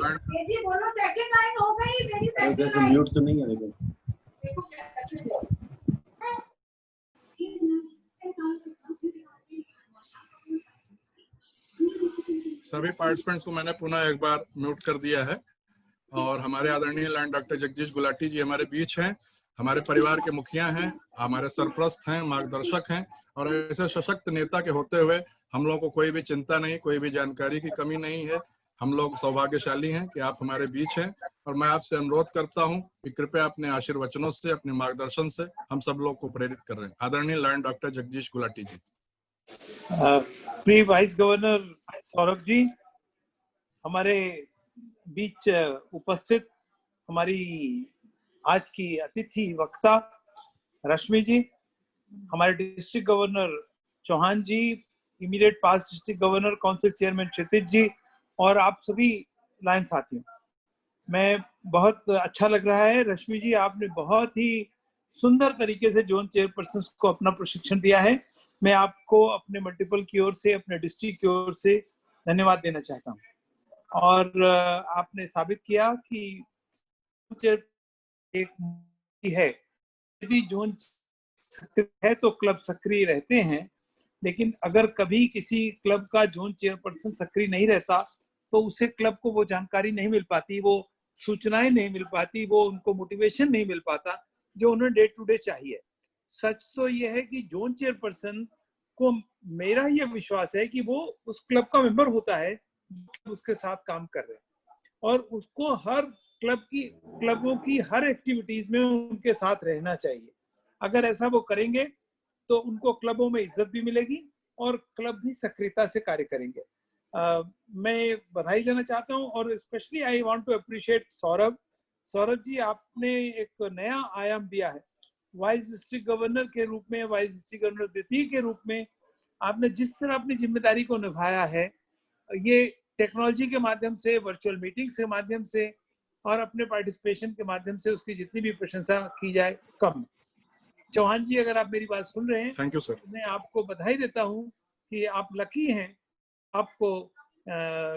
जी बोलो, second line हो गई मेरी, सेकंड लाइन म्यूट तो नहीं है लेकिन सभी पार्टिसिपेंट्स को मैंने पुनः एक बार म्यूट कर दिया है। और हमारे आदरणीय लैंड डॉक्टर जगदीश गुलाटी जी हमारे बीच हैं, हमारे परिवार के मुखिया हैं, हमारे सरप्रस्त हैं, मार्गदर्शक हैं, और ऐसे सशक्त नेता के होते हुए हम लोगों को कोई भी चिंता नहीं, कोई भी जानकारी की कमी नहीं है। हम लोग सौभाग्यशाली हैं कि आप हमारे बीच हैं, और मैं आपसे अनुरोध करता हूं कि कृपया अपने आशीर्वचनों से, अपने मार्गदर्शन से हम सब लोग को प्रेरित कर रहे हैं। आदरणीय लैंड डॉक्टर जगदीश गुलाटी जी। प्रिय वाइस गवर्नर सौरभ जी, हमारे बीच उपस्थित हमारी आज की अतिथि वक्ता रश्मि जी, हमारे डिस्ट्रिक्ट गवर्नर चौहान जी, इमीडिएट पास डिस्ट्रिक्ट गवर्नर काउंसिल चेयरमैन क्षितिज जी, और आप सभी लाइन साथियों, मैं बहुत अच्छा लग रहा है। रश्मि जी, आपने बहुत ही सुंदर तरीके से जोन चेयरपर्सन को अपना प्रशिक्षण दिया है। मैं आपको अपने मल्टीपल की ओर से, अपने डिस्ट्रिक्ट की ओर से धन्यवाद देना चाहता हूँ। और आपने साबित किया कि एक है, यदि जोन सक्रिय है तो क्लब सक्रिय रहते हैं, लेकिन अगर कभी किसी क्लब का जोन चेयरपर्सन सक्रिय नहीं रहता तो उसे क्लब को वो जानकारी नहीं मिल पाती, वो सूचनाएं नहीं मिल पाती, वो उनको मोटिवेशन नहीं मिल पाता जो उन्हें डे टू डे चाहिए। सच तो यह है कि जोन चेयरपर्सन को, मेरा यह विश्वास है कि वो उस क्लब का मेंबर होता है, उसके साथ काम कर रहे हैं, और उसको हर क्लबों की हर एक्टिविटीज में उनके साथ रहना चाहिए। अगर ऐसा वो करेंगे तो उनको क्लबों में इज्जत भी मिलेगी और क्लब भी सक्रियता से कार्य करेंगे। मैं बधाई देना चाहता हूं, और specially I want to appreciate Saurabh ji, आपने एक नया आयाम दिया है। वाइस डिस्ट्रिक्ट गवर्नर के रूप में, वाइस डिस्ट्रिक्ट गवर्नर द्वितीय के रूप में आपने जिस तरह अपनी जिम्मेदारी को निभाया है, ये टेक्नोलॉजी के माध्यम से, वर्चुअल मीटिंग्स के माध्यम से और अपने पार्टिसिपेशन के माध्यम से उसकी जितनी भी प्रशंसा की जाए कम। चौहान जी, अगर आप मेरी बात सुन रहे हैं, थैंक यू सर। मैं आपको बधाई देता हूं कि आप लकी हैं, आपको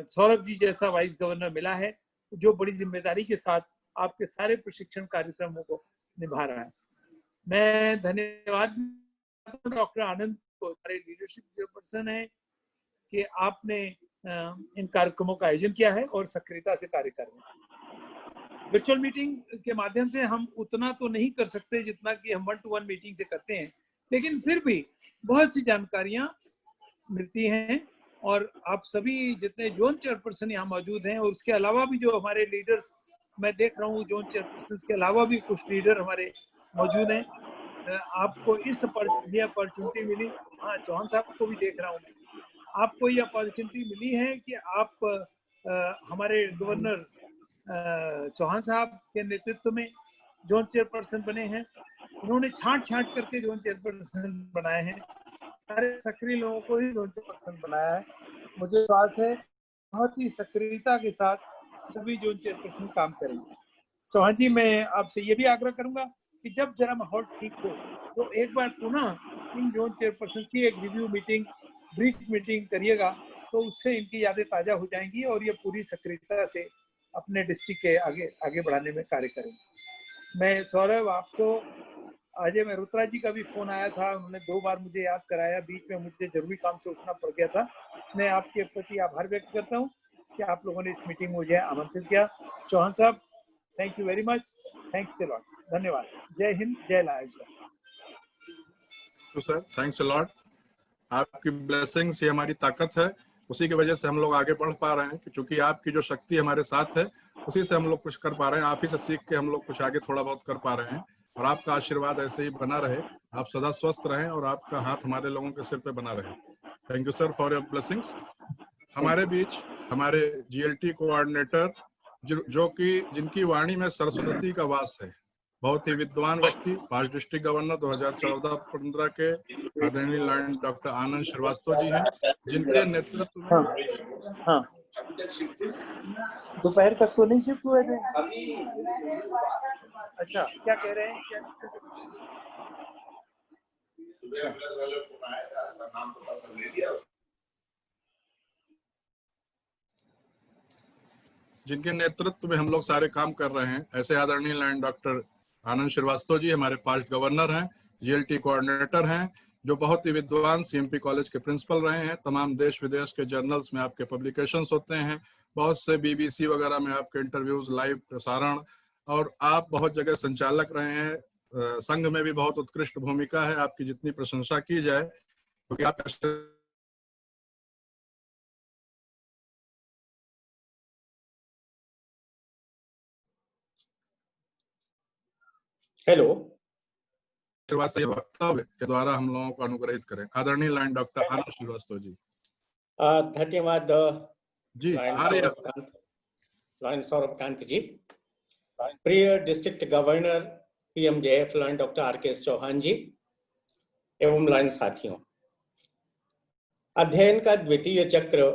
सौरभ जी जैसा वाइस गवर्नर मिला है जो बड़ी जिम्मेदारी के साथ आपके सारे प्रशिक्षण कार्यक्रमों को निभा रहा है। मैं धन्यवाद डॉक्टर आनंद को, हमारे लीडरशिप जो पर्सन है, कि आपने इन कार्यक्रमों का आयोजन किया है और सक्रियता से कार्य कर रहे हैं। वर्चुअल मीटिंग के माध्यम से हम उतना तो नहीं कर सकते जितना कि हम 1-to-1 मीटिंग से करते हैं, लेकिन फिर भी बहुत सी जानकारियां मिलती हैं। और आप सभी जितने जोन चेयरपर्सन यहाँ मौजूद हैं, और उसके अलावा भी जो हमारे लीडर्स मैं देख रहा हूँ, जोन चेयरपर्सन के अलावा भी कुछ लीडर हमारे मौजूद हैं, आपको ये अपॉर्चुनिटी मिली। हाँ, चौहान साहब को भी देख रहा हूँ मैं। आपको ये अपॉर्चुनिटी मिली है कि आप हमारे गवर्नर चौहान साहब के नेतृत्व में जोन चेयरपर्सन बने हैं। उन्होंने छांट करके जोन चेयरपर्सन बनाए हैं, सारे सक्रिय लोगों को ही जोन चेयरपर्सन बनाया है। मुझे विश्वास है बहुत ही सक्रियता के साथ सभी जोन चेयरपर्सन काम करेंगे। चौहान जी, मैं आपसे ये भी आग्रह करूंगा कि जब जरा माहौल ठीक हो तो एक बार पुनः इन जोन चेयरपर्सन की एक रिव्यू मीटिंग, ब्रीफ मीटिंग करिएगा, तो उससे इनकी यादें ताजा हो जाएंगी और ये पूरी सक्रियता से अपने डिस्ट्रिक्ट के आगे बढ़ाने में कार्य करेंगे। मैं सौरभ, आपको अजय मल्होत्रा जी का भी फोन आया था, उन्होंने 2 बार मुझे याद कराया, बीच में मुझे जरूरी काम से उठना पड़ गया था। मैं आपके प्रति आभार व्यक्त करता हूँ कि आप लोगों ने इस मीटिंग में मुझे आमंत्रित किया। चौहान साहब, thank you very much, thanks a lot, धन्यवाद। जय हिंद, जय Lions. Sir, thanks a lot. आपकी ब्लेसिंग्स ही हमारी ताकत है, उसी की वजह से हम लोग आगे बढ़ पा रहे हैं, क्योंकि आपकी जो शक्ति हमारे साथ है उसी से हम लोग कुछ कर पा रहे हैं। आप ही से सीख के हम लोग कुछ आगे थोड़ा बहुत कर पा रहे हैं, और आपका आशीर्वाद ऐसे ही बना रहे, आप सदा स्वस्थ रहें और आपका हाथ हमारे लोगों के सिर पे बना रहे। Thank you sir for your blessings. हमारे बीच हमारे जीएलटी कोऑर्डिनेटर जो कि जिनकी वाणी में सरस्वती का वास है, बहुत ही विद्वान व्यक्ति, 5 डिस्ट्रिक्ट गवर्नर 2014-15 के आदरणीय लैंड डॉक्टर आनंद श्रीवास्तव जी हैं, जिनके नेतृत्व में हाँ, दोपहर तक तो नहीं शिफ्ट हुए थे। अच्छा, क्या कह रहे हैं? जिनके नेतृत्व में हम लोग सारे काम कर रहे हैं। ऐसे आदरणीय लाइन डॉक्टर आनंद श्रीवास्तव जी हमारे पास्ट गवर्नर हैं, जीएलटी कोऑर्डिनेटर हैं, जो बहुत ही विद्वान सीएमपी कॉलेज के प्रिंसिपल रहे हैं। तमाम देश विदेश के जर्नल्स में आपके पब्लिकेशंस होते हैं, बहुत से बीबीसी वगैरह में आपके इंटरव्यूज लाइव प्रसारण, और आप बहुत जगह संचालक रहे हैं। संघ में भी बहुत उत्कृष्ट भूमिका है, आपकी जितनी प्रशंसा की जाए, क्योंकि आप हेलो, वक्तव्य के द्वारा हम लोगों को अनुग्रहित करें। आदरणीय लाइन डॉक्टर आनंद श्रीवास्तव जी। धन्यवाद जी। लाइन सौरभकांत जी। प्रिय district governor PMJF lion doctor RKS Chauhan ji एवं लाइन साथियों, अध्ययन का द्वितीय चक्र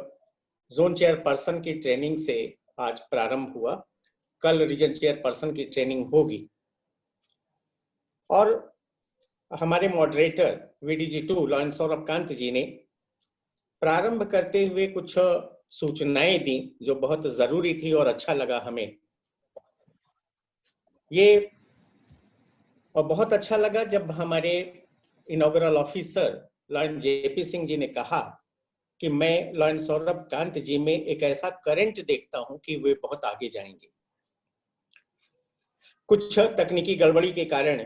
जोन चेयरपर्सन की ट्रेनिंग से आज प्रारंभ हुआ। कल रीजन चेयरपर्सन की ट्रेनिंग होगी और हमारे मॉडरेटर VDG2 लाइन सौरभकांत जी ने प्रारंभ करते हुए कुछ सूचनाएं दी जो बहुत जरूरी थी और अच्छा लगा हमें ये। और बहुत अच्छा लगा जब हमारे inaugural officer lion JP Singh ji ने कहा कि मैं लाइन सौरभकांत जी में एक ऐसा करंट देखता हूं कि वे बहुत आगे जाएंगे। कुछ तकनीकी गड़बड़ी के कारण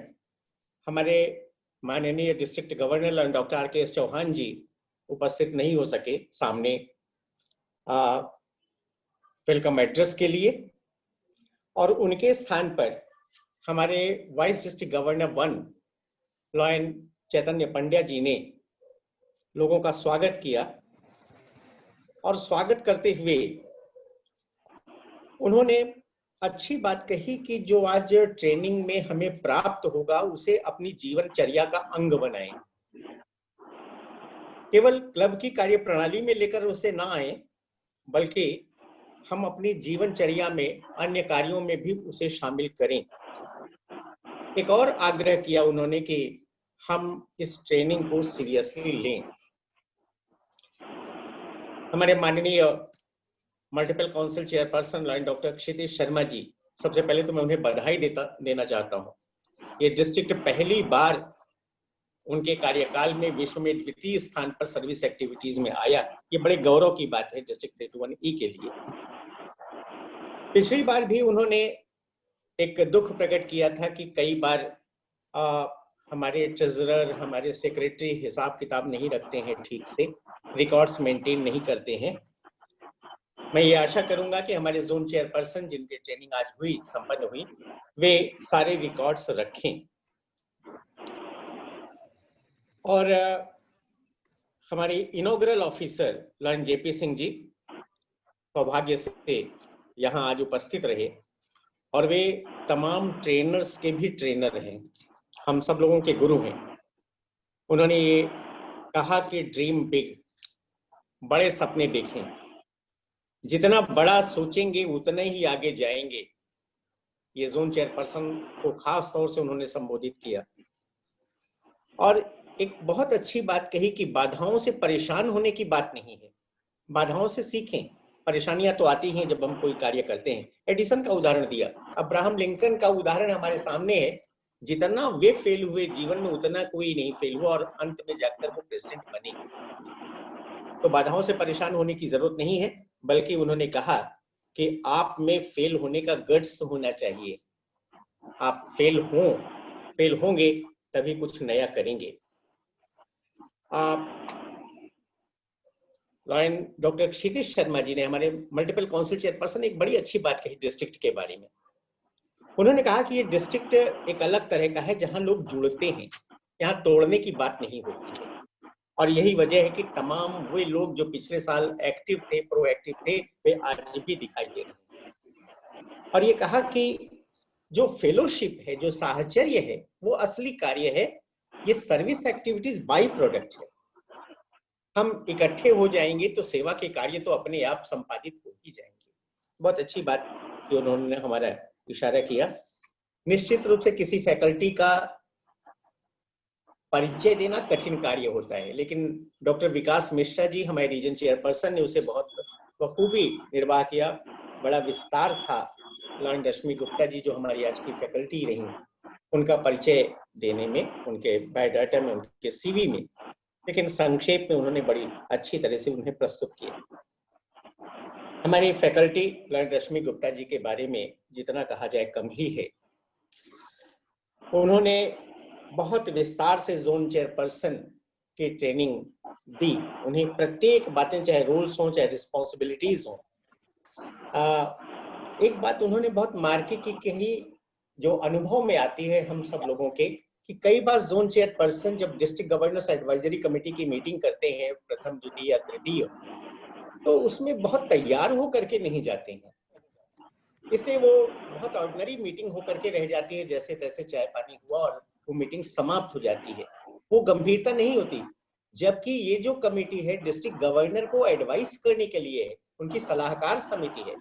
हमारे माननीय district governor doctor RKS Chauhan ji उपस्थित नहीं हो सके सामने वेलकम एड्रेस के लिए, और उनके स्थान पर हमारे वाइस डिस्ट्रिक्ट गवर्नर 1 लॉयन चैतन्य पंड्या जी ने लोगों का स्वागत किया। और स्वागत करते हुए उन्होंने अच्छी बात कही कि जो आज ट्रेनिंग में हमें प्राप्त होगा उसे अपनी जीवनचर्या का अंग बनाएं। केवल क्लब की कार्यप्रणाली में लेकर उसे ना आए, बल्कि हम अपनी जीवनचर्या में अन्य कार्यों में भी उसे शामिल करें। एक और आग्रह किया उन्होंने कि हम इस ट्रेनिंग को सीरियसली लें। हमारे माननीय multiple council chairperson lion doctor Kshitij Sharma ji, सबसे पहले तो मैं उन्हें बधाई देना चाहता हूं। ये डिस्ट्रिक्ट पहली बार उनके कार्यकाल में विश्व में द्वितीय स्थान पर सर्विस एक्टिविटीज में आया। ये बड़े गौरव की बात है डिस्ट्रिक्ट 321 के लिए। पिछली बार भी उन्होंने एक दुख प्रकट किया था कि कई बार हमारे ट्रेजरर, हमारे सेक्रेटरी हिसाब किताब नहीं रखते हैं ठीक से, रिकॉर्ड्स मेंटेन नहीं करते हैं। मैं ये आशा करूंगा कि हमारे जोन चेयरपर्सन जिनकी ट्रेनिंग आज हुई, संपन्न हुई, वे सारे रिकॉर्ड्स रखें। और हमारी inaugural officer lion JP Singh ji सौभाग्य से यहाँ आज उपस्थित रहे, और वे तमाम ट्रेनर्स के भी ट्रेनर हैं, हम सब लोगों के गुरु हैं। उन्होंने ये कहा कि ड्रीम बिग, बड़े सपने देखें, जितना बड़ा सोचेंगे उतने ही आगे जाएंगे। ये जोन चेयरपर्सन को खास तौर से उन्होंने संबोधित किया। और एक बहुत अच्छी बात कही कि बाधाओं से परेशान होने की बात नहीं है, बाधाओं से सीखें। परेशानियां तो आती हैं जब हम कोई कार्य करते हैं। एडिसन का उदाहरण दिया, अब्राहम लिंकन का उदाहरण हमारे सामने है। जितना वे फेल हुए जीवन में उतना कोई नहीं फेल हुआ, और अंत में जाकर वो प्रेसिडेंट बने। तो बाधाओं से परेशान होने की जरूरत नहीं है, बल्कि उन्होंने कहा कि आप में फेल होने का गट्स होना चाहिए। आप फेल होंगे तभी कुछ नया करेंगे। लॉयन डॉक्टर क्षितिज शर्मा जी ने, हमारे मल्टीपल काउंसिल चेयरपर्सन, एक बड़ी अच्छी बात कही डिस्ट्रिक्ट के बारे में। उन्होंने कहा कि ये डिस्ट्रिक्ट एक अलग तरह का है जहां लोग जुड़ते हैं, यहाँ तोड़ने की बात नहीं होती है। और यही वजह है कि तमाम वे लोग जो पिछले साल एक्टिव थे, प्रोएक्टिव थे, वे आज भी दिखाई दे रहे हैं। और ये कहा कि जो फेलोशिप है, जो साहचर्य है, वो असली कार्य है। ये सर्विस एक्टिविटीज बाई प्रोडक्ट है। हम इकट्ठे हो जाएंगे तो सेवा के कार्य तो अपने आप संपादित हो ही जाएंगे। बहुत अच्छी बात कि उन्होंने हमारा इशारा किया। निश्चित रूप से किसी फैकल्टी का परिचय देना कठिन कार्य होता है, लेकिन डॉक्टर विकास मिश्रा जी, हमारे रीजन चेयरपर्सन, ने उसे बहुत बखूबी निर्वाह किया। बड़ा विस्तार था लॉयन रश्मि गुप्ता जी जो हमारी आज की फैकल्टी रही, उनका परिचय देने में, उनके बायोडाटा में, उनके सीवी में, लेकिन संक्षेप में उन्होंने बड़ी अच्छी तरह से उन्हें प्रस्तुत किया। हमारी फैकल्टी लॉयन रश्मि गुप्ता जी के बारे में जितना कहा जाए कम ही है। उन्होंने बहुत विस्तार से जोन चेयरपर्सन की ट्रेनिंग दी, उन्हें प्रत्येक बातें, चाहे रोल्स हों चाहे रिस्पॉन्सिबिलिटीज हों। एक बात उन्होंने बहुत मार्के की कही जो अनुभव में आती है हम सब लोगों के, कि कई बार जोन चेयरपर्सन जब डिस्ट्रिक्ट गवर्नर्स एडवाइजरी कमेटी की मीटिंग करते हैं, प्रथम द्वितीय या तृतीय, तो उसमें बहुत तैयार होकर के नहीं जाते हैं, इसलिए वो बहुत ऑर्डिनरी मीटिंग होकर के रह जाती है, जैसे तैसे चाय पानी हुआ और वो मीटिंग समाप्त हो जाती है, वो गंभीरता नहीं होती। जबकि ये जो कमेटी है डिस्ट्रिक्ट गवर्नर को एडवाइस करने के लिए है, उनकी सलाहकार समिति है,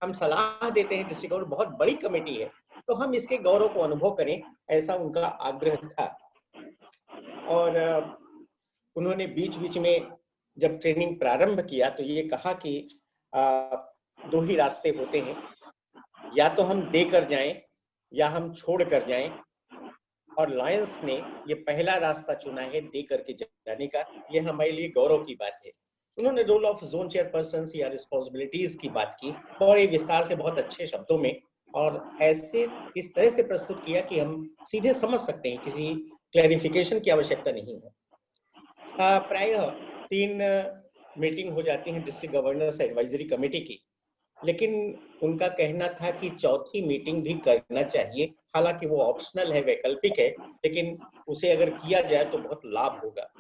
हम सलाह देते हैं, डिस्ट्रिक्ट गवर्नर बहुत बड़ी कमेटी है, तो हम इसके गौरव को अनुभव करें, ऐसा उनका आग्रह था। और उन्होंने बीच बीच में जब ट्रेनिंग प्रारंभ किया तो ये कहा कि 2 ही रास्ते होते हैं, या तो हम देकर जाएं या हम छोड़ कर जाएं, और लायंस ने ये पहला रास्ता चुना है, दे करके जाने का। ये हमारे लिए गौरव की बात है। उन्होंने रोल ऑफ जोन चेयरपर्सन या रिस्पॉन्सिबिलिटीज की बात की बड़े विस्तार से, बहुत अच्छे शब्दों में, और ऐसे इस तरह से प्रस्तुत किया कि हम सीधे समझ सकते हैं, किसी क्लैरिफिकेशन की आवश्यकता नहीं है। प्रायः 3 मीटिंग हो जाती हैं डिस्ट्रिक्ट गवर्नर्स एडवाइजरी कमेटी की, लेकिन उनका कहना था कि चौथी मीटिंग भी करना चाहिए, हालांकि वो ऑप्शनल है, वैकल्पिक है, लेकिन उसे अगर किया जाए तो बहुत लाभ होगा।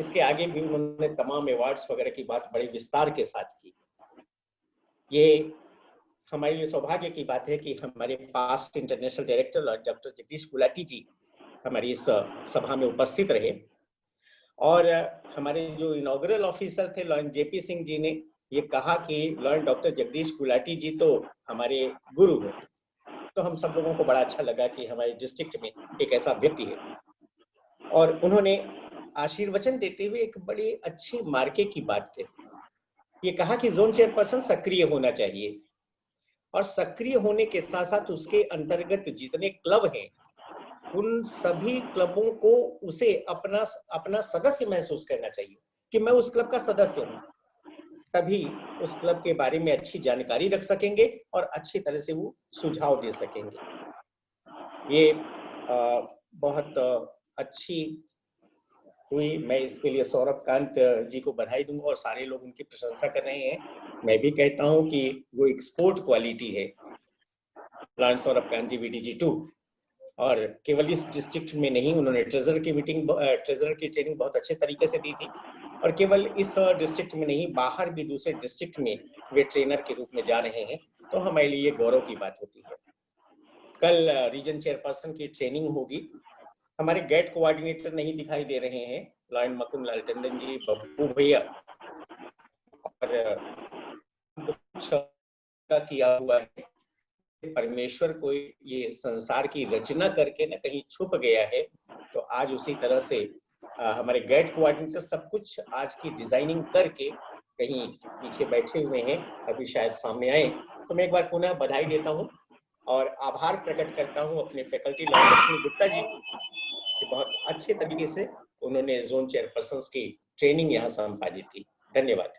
इसके आगे भी उन्होंने तमाम अवार्ड्स वगैरह की बात बड़े विस्तार के साथ की। ये हमारे लिए सौभाग्य की बात है कि हमारे past international director doctor Jagdish Gulati ji हमारी इस सभा में उपस्थित रहे, और हमारे जो इनॉग्रल ऑफिसर थे लॉयन जेपी सिंह जी ने ये कहा कि लॉयन डॉक्टर जगदीश गुलाटी जी तो हमारे गुरु हैं। तो हम सब लोगों को बड़ा अच्छा लगा कि हमारे डिस्ट्रिक्ट में एक ऐसा व्यक्ति है, और उन्होंने आशीर्वचन देते हुए एक बड़ी अच्छी मार्के की बात थी। ये कहा कि जोन चेयरपर्सन सक्रिय होना चाहिए, और सक्रिय होने के साथ साथ उसके अंतर्गत जितने क्लब हैं उन सभी क्लबों को उसे अपना सदस्य महसूस करना चाहिए कि मैं उस क्लब का सदस्य हूँ, तभी उस क्लब के बारे में अच्छी जानकारी रख सकेंगे और अच्छी तरह से वो सुझाव दे सकेंगे। ये बहुत अच्छी हुई। मैं इसके लिए सौरभ कांत जी को बधाई दूंगा, और सारे लोग उनकी प्रशंसा कर रहे हैं। मैं भी कहता हूं कि वो एक्सपोर्ट क्वालिटी है लॉयन सौरभ कांत जी VDG 2, और केवल इस डिस्ट्रिक्ट में नहीं, उन्होंने ट्रेजरर की ट्रेनिंग बहुत अच्छे तरीके से दी थी, और केवल इस डिस्ट्रिक्ट में नहीं, बाहर भी दूसरे डिस्ट्रिक्ट में वे ट्रेनर के रूप में जा रहे हैं, तो हमारे लिए गौरव की बात होती है। कल रीजन चेयरपर्सन की ट्रेनिंग होगी। हमारे गेट कोऑर्डिनेटर नहीं दिखाई दे रहे हैं, लॉयन मकुंद लाल टंडन जी, बब्बू भैया, और किया हुआ है। परमेश्वर को ये संसार की रचना करके न कहीं छुप गया है, तो आज उसी तरह से हमारे गेट कोऑर्डिनेटर सब कुछ आज की डिजाइनिंग करके कहीं पीछे बैठे हुए हैं, अभी शायद सामने आए। तो मैं एक बार पुनः बधाई देता हूं और आभार प्रकट करता हूं अपने फैकल्टी लॉयन रश्मि गुप्ता जी कि बहुत अच्छे तरीके से उन्होंने जोन चेयरपर्सन की ट्रेनिंग यहाँ संपादित की। धन्यवाद।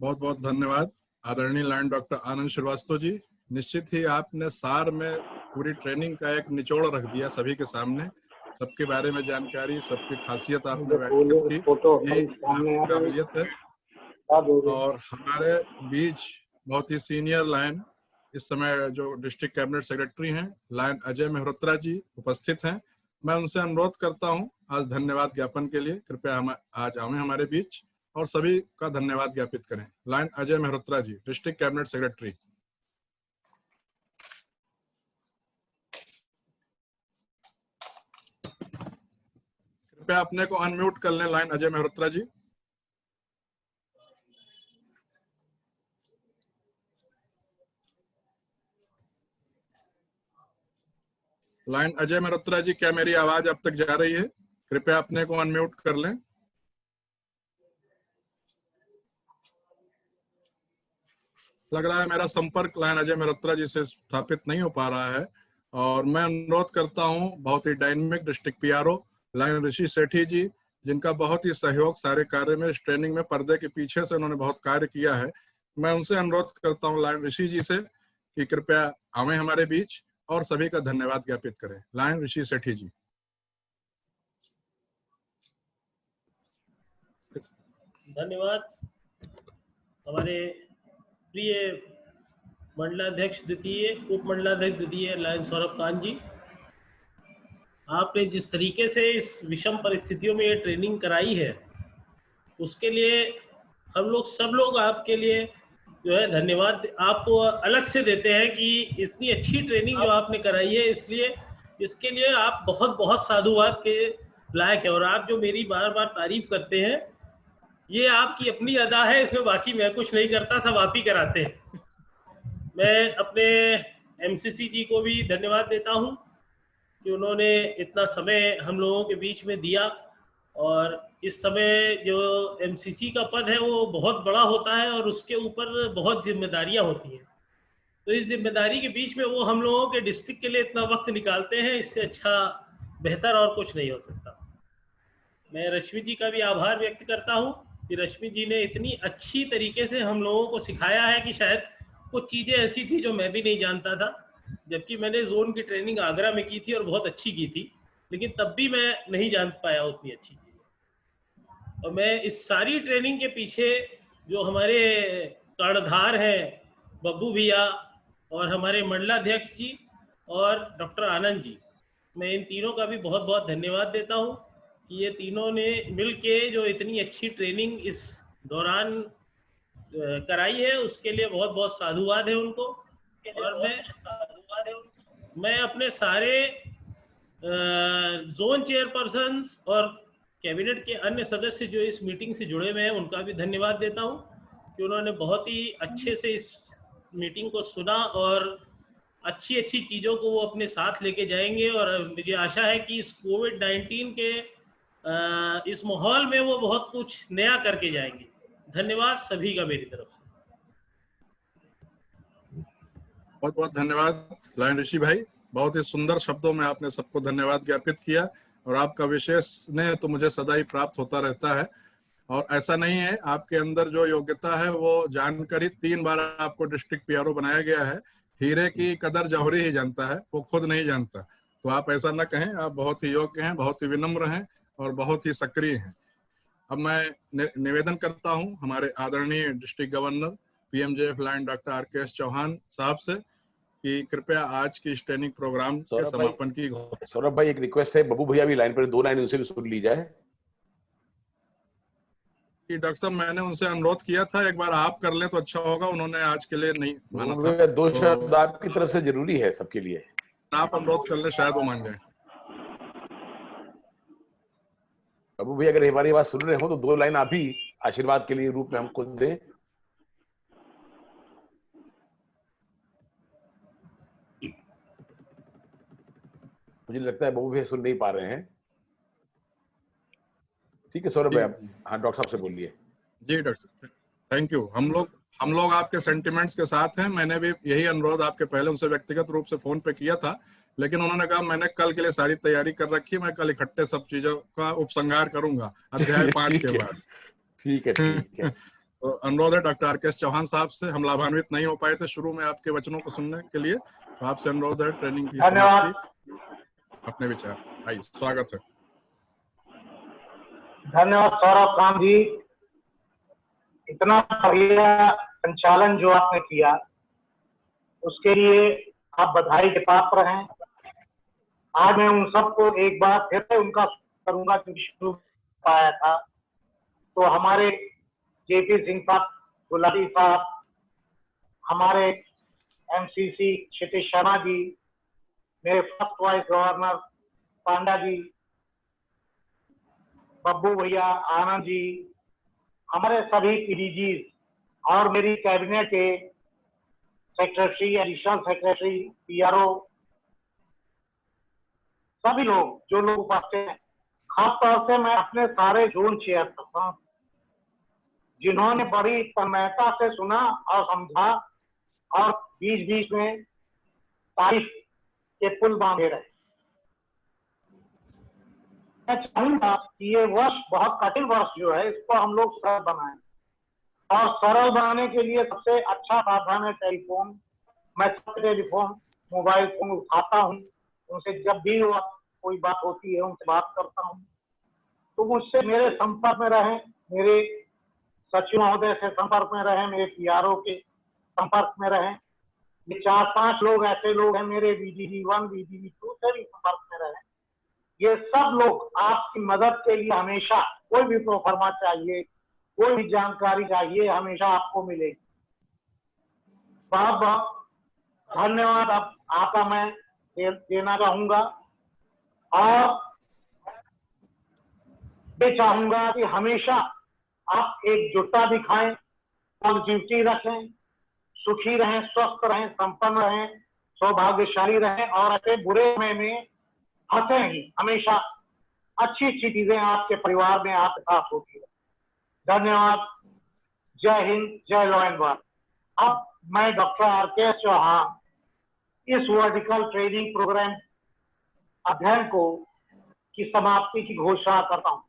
बहुत बहुत धन्यवाद आदरणीय लॉयन डॉक्टर आनंद श्रीवास्तव जी। निश्चित ही आपने सार में पूरी ट्रेनिंग का एक निचोड़ रख दिया सभी के सामने, सबके बारे में जानकारी, सबकी खासियत आपने व्यक्त की, ये आपकी काबिलियत है। और हमारे बीच बहुत ही सीनियर लायन इस समय जो डिस्ट्रिक्ट कैबिनेट सेक्रेटरी हैं लायन अजय मेहरोत्रा जी उपस्थित हैं। मैं उनसे अनुरोध करता हूं आज धन्यवाद ज्ञापन के लिए, कृपया हम आज आए हमारे बीच और सभी का धन्यवाद ज्ञापित करें। लायन अजय मेहरोत्रा जी, डिस्ट्रिक्ट कैबिनेट सेक्रेटरी। कृपया अपने को अनम्यूट कर लें लायन अजय मेहरोत्रा जी। लायन अजय मेहरोत्रा जी, क्या मेरी आवाज अब तक जा रही है? कृपया अपने को अनम्यूट कर लें। लग रहा है मेरा संपर्क लाइन अजय मेहरोत्रा जी से स्थापित नहीं हो पा रहा है, और मैं अनुरोध करता हूं बहुत ही डायनेमिक डिस्ट्रिक्ट पीआरओ लाइन ऋषि सेठी जी, जिनका बहुत ही सहयोग सारे कार्य में, इस ट्रेनिंग में पर्दे के पीछे से उन्होंने बहुत कार्य किया है। मैं उनसे अनुरोध करता हूं लाइन ऋषि जी से कि कृपया आवे हमारे बीच और सभी का धन्यवाद ज्ञापित करें। लाइन ऋषि सेठी जी। धन्यवाद। हमारे प्रिय मंडलाध्यक्ष द्वितीय, उप मंडलाध्यक्ष द्वितीय लाइन सौरभ कांत जी, आपने जिस तरीके से इस विषम परिस्थितियों में ये ट्रेनिंग कराई है, उसके लिए हम लोग सब लोग आपके लिए जो है धन्यवाद आपको अलग से देते हैं कि इतनी अच्छी ट्रेनिंग जो आपने कराई है, इसलिए इसके लिए आप बहुत बहुत साधुवाद के लायक है। और आप जो मेरी बार बार तारीफ करते हैं, ये आपकी अपनी अदा है, इसमें बाकी मैं कुछ नहीं करता, सब आप ही कराते हैं। मैं अपने एमसीसी जी को भी धन्यवाद देता हूं कि उन्होंने इतना समय हम लोगों के बीच में दिया, और इस समय जो एमसीसी का पद है वो बहुत बड़ा होता है और उसके ऊपर बहुत जिम्मेदारियां होती हैं। तो इस जिम्मेदारी के बीच में वो हम लोगों के डिस्ट्रिक्ट के लिए इतना वक्त निकालते हैं, इससे अच्छा बेहतर और कुछ नहीं हो सकता। मैं रश्मि जी का भी आभार व्यक्त करता हूं कि रश्मि जी ने इतनी अच्छी तरीके से हम लोगों को सिखाया है कि शायद कुछ चीज़ें ऐसी थी जो मैं भी नहीं जानता था, जबकि मैंने जोन की ट्रेनिंग आगरा में की थी और बहुत अच्छी की थी, लेकिन तब भी मैं नहीं जान पाया उतनी अच्छी चीज़ें। और मैं इस सारी ट्रेनिंग के पीछे जो हमारे कर्णधार हैं बब्बू भैया और हमारे मंडलाध्यक्ष जी और डॉक्टर आनंद जी, मैं इन तीनों का भी बहुत बहुत धन्यवाद देता हूं कि ये तीनों ने मिलके जो इतनी अच्छी ट्रेनिंग इस दौरान कराई है, उसके लिए बहुत बहुत साधुवाद है उनको। और मैं अपने सारे जोन चेयरपर्सन्स और कैबिनेट के अन्य सदस्य जो इस मीटिंग से जुड़े हुए हैं, उनका भी धन्यवाद देता हूं कि उन्होंने बहुत ही अच्छे से इस मीटिंग को सुना और अच्छी अच्छी चीज़ों को वो अपने साथ लेके जाएंगे। और मुझे आशा है कि इस कोविड-19 के इस माहौल में वो बहुत कुछ नया करके जाएंगे। धन्यवाद सभी का मेरी तरफ से। बहुत बहुत धन्यवाद लाइन ऋषि भाई, बहुत ही सुंदर शब्दों में आपने सबको धन्यवाद ज्ञापित किया, और आपका विशेष स्नेह तो मुझे सदा ही प्राप्त होता रहता है। और ऐसा नहीं है, आपके अंदर जो योग्यता है वो जानकर ही 3 बार आपको डिस्ट्रिक्ट पीआरओ बनाया गया है। हीरे की कदर जौहरी ही जानता है, वो खुद नहीं जानता। तो आप ऐसा न कहें, आप बहुत ही योग्य हैं, बहुत ही विनम्र हैं और बहुत ही सक्रिय हैं। अब मैं निवेदन करता हूं हमारे आदरणीय district governor PMJF lion doctor RKS Chauhan साहब से कि कृपया आज की इस ट्रेनिंग प्रोग्राम के समापन की। सौरभ भाई, एक रिक्वेस्ट है, बब्बू भैया भी लाइन पर 2 लाइन उनसे भी सुन ली जाए। कि डॉक्टर साहब, मैंने उनसे अनुरोध किया था, एक बार आप कर लें तो अच्छा होगा, उन्होंने आज के लिए नहीं माना था। 2 शब्द आपकी तरफ से जरूरी है सबके लिए, आप अनुरोध कर ले, शायद वो मान जाए। बब्बू भैया अगर हमारी बात सुन रहे हो तो 2 लाइन आप ही आशीर्वाद के लिए रूप में हमको दें। मुझे लगता है बब्बू भैया सुन नहीं पा रहे हैं। ठीक है सौरभ भाई, हाँ डॉक्टर साहब से बोलिए। जी डॉक्टर साहब, थैंक यू। हम लोग आपके सेंटिमेंट्स के साथ हैं। मैंने भी यही अनुरोध आपके पहले उनसे व्यक्तिगत रूप से फोन पे किया था, लेकिन उन्होंने कहा मैंने कल के लिए सारी तैयारी कर रखी है, मैं कल इकट्ठे सब चीजों का उपसंहार करूंगा अध्याय 5 के बाद। ठीक है। तो अनुरोध है डॉक्टर आरकेएस चौहान साहब से, हम लाभान्वित नहीं हो पाए थे शुरू में आपके वचनों को सुनने के लिए, तो आपसे अनुरोध है ट्रेनिंग की समाप्ति अपने विचार। आइए, स्वागत है। धन्यवाद सौरभ कांत जी, इतना बढ़िया संचालन जो आपने किया उसके लिए आप बधाई के पात्र हैं। आज मैं उन सबको एक बार फिर उनका करूंगा क्योंकि शुरू पाया था। तो हमारे जेपी सिंह साहब, गुलाटी साहब, हमारे एमसीसी क्षितिज शर्मा जी, मेरे फर्स्ट वाइस गवर्नर पांडा जी, बब्बू भैया, आनंद जी, हमारे सभी पीडीजी और मेरी कैबिनेट के सेक्रेटरी, एडिशनल सेक्रेटरी, पीआरओ, सभी लोग जो लोग उपस्थित हैं। खास तौर से मैं अपने सारे जोन चेयरपर्सन जिन्होंने बड़ी तन्मयता से सुना और समझा और बीच बीच में तारीफ के पुल बांधे रहे। मैं चाहूंगा कि ये वर्ष बहुत कठिन वर्ष जो है इसको हम लोग सरल बनाएं, और सरल बनाने के लिए सबसे अच्छा साधन है टेलीफोन। मैं टेलीफोन मोबाइल फोन उठाता हूँ, उनसे जब भी कोई बात होती है उनसे बात करता हूँ, तो मुझसे मेरे संपर्क में रहें, मेरे सचिव महोदय से संपर्क में रहें, मेरे पीआरओ के संपर्क में रहें। ये 4-5 लोग ऐसे लोग हैं मेरे VDV1 VDV2 से भी संपर्क में रहें। ये सब लोग आपकी मदद के लिए हमेशा, कोई भी प्रोफार्मा चाहिए, कोई भी जानकारी चाहिए, हमेशा आपको मिलेगी। बहुत बहुत धन्यवाद आपका मैं देना चाहूंगा, और मैं चाहूंगा कि हमेशा आप एकजुटता दिखाएं, पॉजिटिविटी रखें, सुखी रहें, स्वस्थ रहें, संपन्न रहें, सौभाग्यशाली रहें, और ऐसे बुरे समय में हंसे ही। हमेशा अच्छी अच्छी चीजें आपके परिवार में आपके साथ होती है। धन्यवाद। जय हिंद, जय लॉ एंड ऑर्डर। अब मैं डॉक्टर RK चौहान इस वर्टिकल ट्रेनिंग प्रोग्राम अध्ययन को की समाप्ति की घोषणा करता हूँ।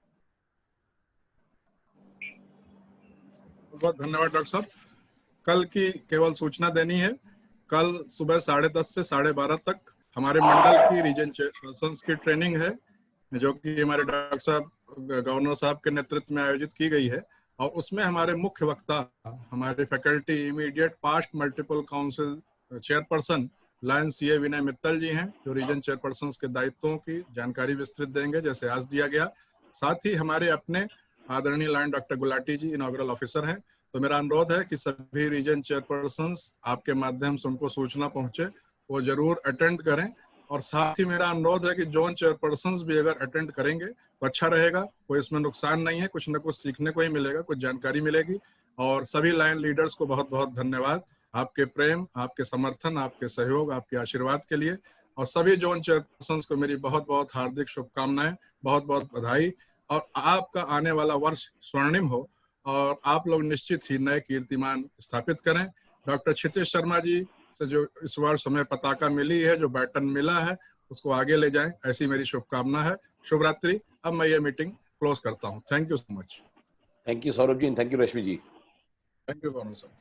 बहुत धन्यवाद डॉक्टर साहब। कल की केवल सूचना देनी है, कल सुबह 10:30 से 12:30 तक हमारे मंडल की रीजन चेयरपर्सन की ट्रेनिंग है, जो कि हमारे डॉक्टर साहब गवर्नर साहब के नेतृत्व में आयोजित की गई है, और उसमें हमारे मुख्य वक्ता हमारे faculty immediate past multiple council chairperson lion CA Vinay Mittal ji हैं, जो रीजन चेयरपर्सन के दायित्वों की जानकारी विस्तृत देंगे जैसे आज दिया गया। साथ ही हमारे अपने आदरणीय लायन डॉक्टर गुलाटी जी इनॉग्रल ऑफिसर हैं। तो मेरा अनुरोध है कि सभी रीजन चेयरपर्सन आपके माध्यम से उनको सूचना पहुंचे, वो जरूर अटेंड करें। और साथ ही मेरा अनुरोध है कि जोन चेयरपर्सन भी अगर अटेंड करेंगे तो अच्छा रहेगा, कोई इसमें नुकसान नहीं है, कुछ न कुछ सीखने को ही मिलेगा, कुछ जानकारी मिलेगी। और सभी लाइन लीडर्स को बहुत बहुत धन्यवाद आपके प्रेम, आपके समर्थन, आपके सहयोग, आपके आशीर्वाद के लिए। और सभी जोन चेयरपर्सन को मेरी बहुत बहुत हार्दिक शुभकामनाएं, बहुत बहुत बधाई, और आपका आने वाला वर्ष स्वर्णिम हो और आप लोग निश्चित ही नए कीर्तिमान स्थापित करें। डॉक्टर क्षितिज शर्मा जी से जो इस वर्ष हमें पताका मिली है, जो बैटन मिला है, उसको आगे ले जाएं, ऐसी मेरी शुभकामना है। शुभ रात्रि। अब मैं ये मीटिंग क्लोज करता हूँ। Thank you so much. Thank you Saurabh ji, thank you Rashmi ji. Thank you governor साहब।